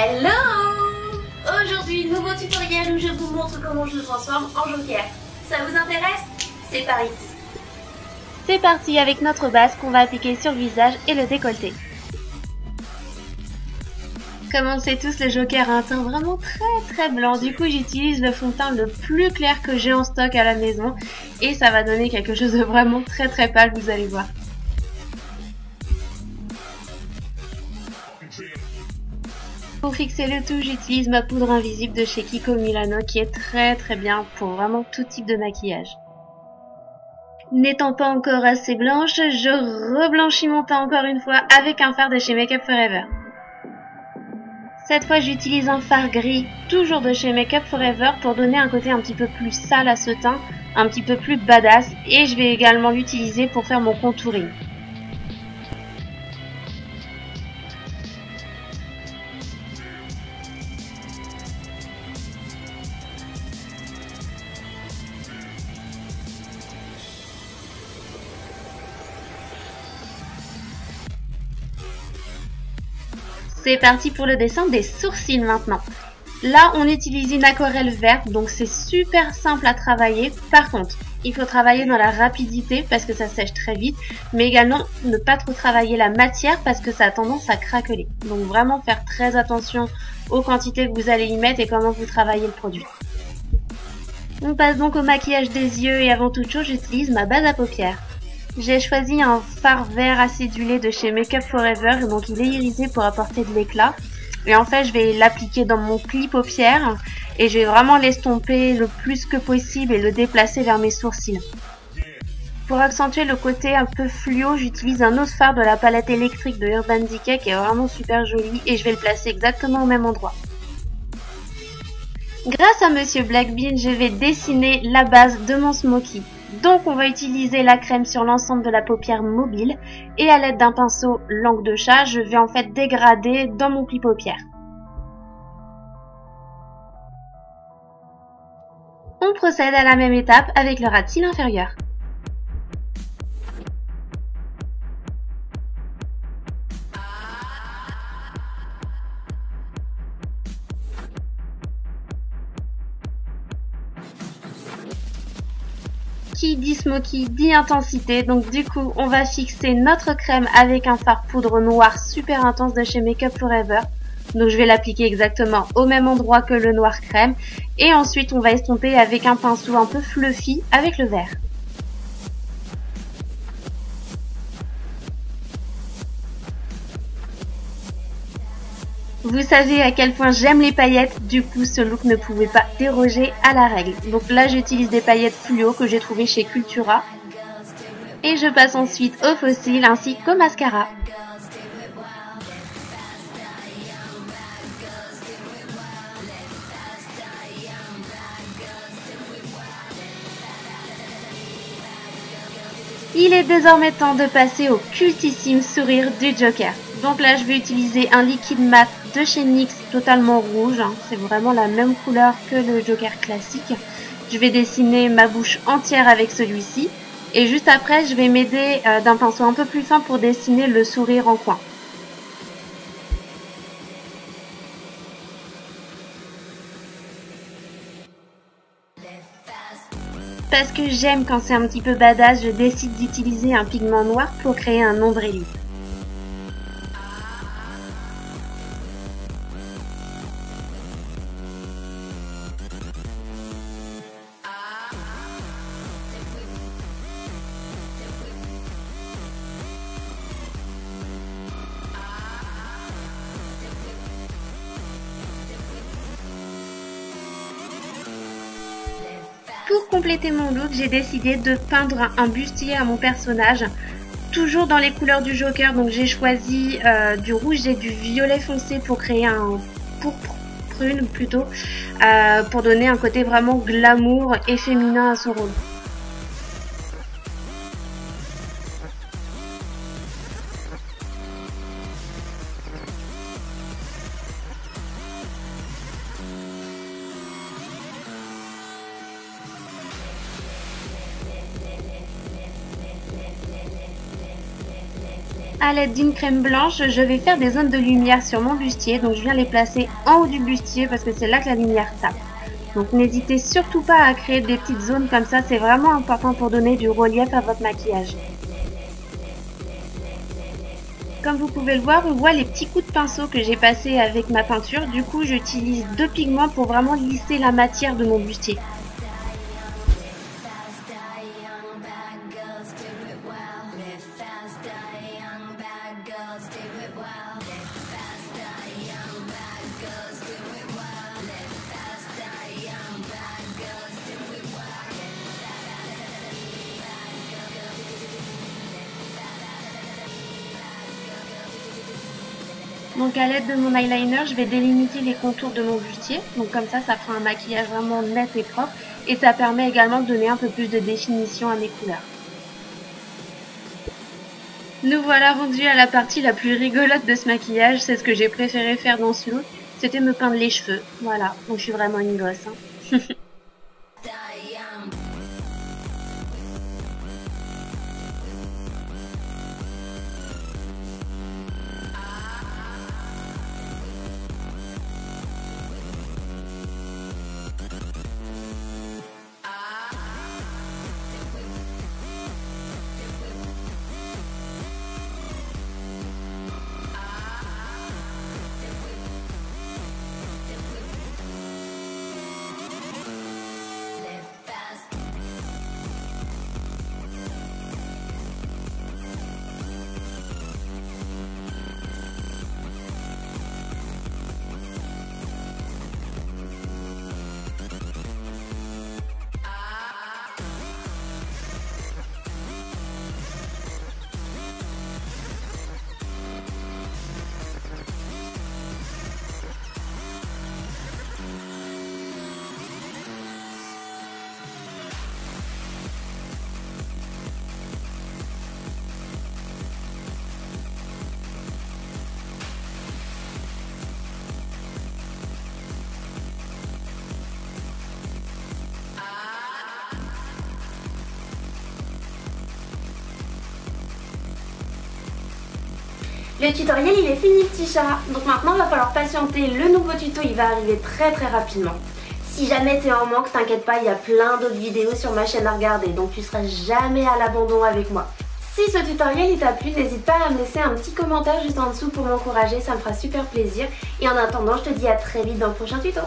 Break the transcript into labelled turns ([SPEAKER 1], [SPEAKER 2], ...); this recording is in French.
[SPEAKER 1] Hello! Aujourd'hui, nouveau tutoriel où je vous montre comment je le transforme en joker. Ça vous intéresse? C'est par ici.
[SPEAKER 2] C'est parti avec notre base qu'on va appliquer sur le visage et le décolleté. Comme on le sait tous, le joker a un teint vraiment très blanc. Du coup, j'utilise le fond de teint le plus clair que j'ai en stock à la maison. Et ça va donner quelque chose de vraiment très pâle, vous allez voir. Pour fixer le tout, j'utilise ma poudre invisible de chez Kiko Milano qui est très bien pour vraiment tout type de maquillage. N'étant pas encore assez blanche, je reblanchis mon teint encore une fois avec un fard de chez Make Up For Ever. Cette fois, j'utilise un fard gris, toujours de chez Make Up For Ever, pour donner un côté un petit peu plus sale à ce teint, un petit peu plus badass, et je vais également l'utiliser pour faire mon contouring. C'est parti pour le dessin des sourcils maintenant. Là, on utilise une aquarelle verte, donc c'est super simple à travailler. Par contre, il faut travailler dans la rapidité parce que ça sèche très vite, mais également ne pas trop travailler la matière parce que ça a tendance à craqueler. Donc vraiment faire très attention aux quantités que vous allez y mettre et comment vous travaillez le produit. On passe donc au maquillage des yeux et avant toute chose, j'utilise ma base à paupières. J'ai choisi un fard vert acidulé de chez Make Up For Ever, donc il est irisé pour apporter de l'éclat. Et en fait, je vais l'appliquer dans mon pli paupières et je vais vraiment l'estomper le plus que possible et le déplacer vers mes sourcils. Pour accentuer le côté un peu fluo, j'utilise un autre fard de la palette électrique de Urban Decay qui est vraiment super joli et je vais le placer exactement au même endroit. Grâce à Monsieur Blackbean, je vais dessiner la base de mon smoky. Donc on va utiliser la crème sur l'ensemble de la paupière mobile et à l'aide d'un pinceau langue de chat, je vais en fait dégrader dans mon pli paupière. On procède à la même étape avec le ras de cils inférieur. Qui dit smoky dit intensité, donc du coup on va fixer notre crème avec un fard poudre noir super intense de chez Make Up For Ever. Donc je vais l'appliquer exactement au même endroit que le noir crème et ensuite on va estomper avec un pinceau un peu fluffy avec le vert. Vous savez à quel point j'aime les paillettes, du coup ce look ne pouvait pas déroger à la règle. Donc là j'utilise des paillettes fluo que j'ai trouvées chez Cultura. Et je passe ensuite au faux cils ainsi qu'au mascara. Il est désormais temps de passer au cultissime sourire du Joker. Donc là je vais utiliser un liquide mat de chez NYX totalement rouge, c'est vraiment la même couleur que le Joker classique. Je vais dessiner ma bouche entière avec celui-ci et juste après je vais m'aider d'un pinceau un peu plus fin pour dessiner le sourire en coin. Parce que j'aime quand c'est un petit peu badass, je décide d'utiliser un pigment noir pour créer un nombril. Pour compléter mon look, j'ai décidé de peindre un bustier à mon personnage, toujours dans les couleurs du Joker, donc j'ai choisi du rouge et du violet foncé pour créer un pourpre prune plutôt, pour donner un côté vraiment glamour et féminin à son rôle. À l'aide d'une crème blanche, je vais faire des zones de lumière sur mon bustier. Donc je viens les placer en haut du bustier parce que c'est là que la lumière tape. Donc n'hésitez surtout pas à créer des petites zones comme ça, c'est vraiment important pour donner du relief à votre maquillage. Comme vous pouvez le voir, on voit les petits coups de pinceau que j'ai passés avec ma peinture. Du coup, j'utilise 2 pigments pour vraiment lisser la matière de mon bustier. Donc à l'aide de mon eyeliner, je vais délimiter les contours de mon bustier. Donc comme ça fera un maquillage vraiment net et propre. Et ça permet également de donner un peu plus de définition à mes couleurs. Nous voilà rendus à la partie la plus rigolote de ce maquillage. C'est ce que j'ai préféré faire dans ce look. C'était me peindre les cheveux. Voilà, donc je suis vraiment une gosse. Hein.
[SPEAKER 1] Le tutoriel il est fini petit chat, donc maintenant il va falloir patienter, le nouveau tuto il va arriver très rapidement. Si jamais t'es en manque, t'inquiète pas, il y a plein d'autres vidéos sur ma chaîne à regarder, donc tu seras jamais à l'abandon avec moi. Si ce tutoriel il t'a plu, n'hésite pas à me laisser un petit commentaire juste en dessous pour m'encourager, ça me fera super plaisir. Et en attendant, je te dis à très vite dans le prochain tuto.